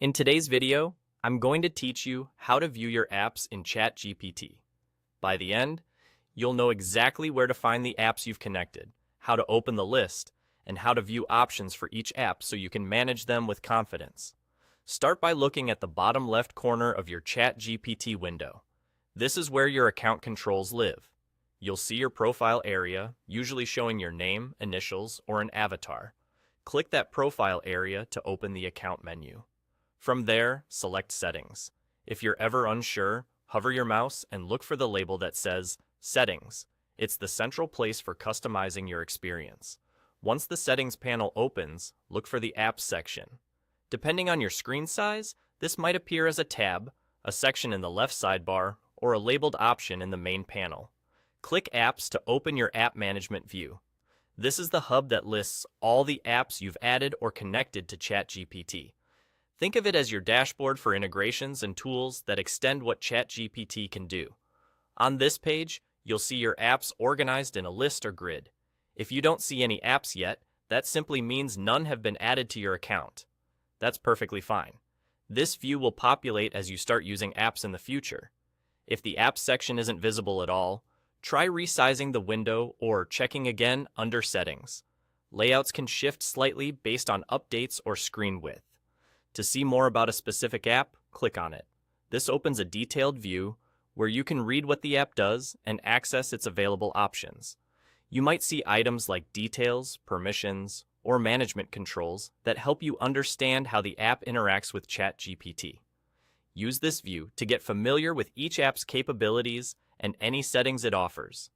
In today's video, I'm going to teach you how to view your apps in ChatGPT. By the end, you'll know exactly where to find the apps you've connected, how to open the list, and how to view options for each app so you can manage them with confidence. Start by looking at the bottom left corner of your ChatGPT window. This is where your account controls live. You'll see your profile area, usually showing your name, initials, or an avatar. Click that profile area to open the account menu. From there, select Settings. If you're ever unsure, hover your mouse and look for the label that says Settings. It's the central place for customizing your experience. Once the Settings panel opens, look for the Apps section. Depending on your screen size, this might appear as a tab, a section in the left sidebar, or a labeled option in the main panel. Click Apps to open your app management view. This is the hub that lists all the apps you've added or connected to ChatGPT. Think of it as your dashboard for integrations and tools that extend what ChatGPT can do. On this page, you'll see your apps organized in a list or grid. If you don't see any apps yet, that simply means none have been added to your account. That's perfectly fine. This view will populate as you start using apps in the future. If the apps section isn't visible at all, try resizing the window or checking again under Settings. Layouts can shift slightly based on updates or screen width. To see more about a specific app, click on it. This opens a detailed view where you can read what the app does and access its available options. You might see items like details, permissions, or management controls that help you understand how the app interacts with ChatGPT. Use this view to get familiar with each app's capabilities and any settings it offers.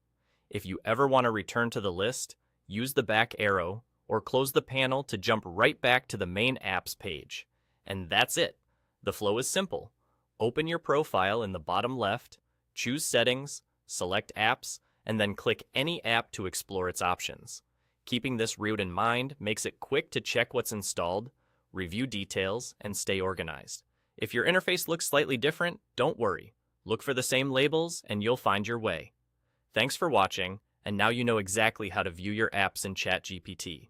If you ever want to return to the list, use the back arrow or close the panel to jump right back to the main apps page. And that's it. The flow is simple. Open your profile in the bottom left, choose Settings, select Apps, and then click any app to explore its options. Keeping this route in mind makes it quick to check what's installed, review details, and stay organized. If your interface looks slightly different, don't worry. Look for the same labels and you'll find your way. Thanks for watching, and now you know exactly how to view your apps in ChatGPT.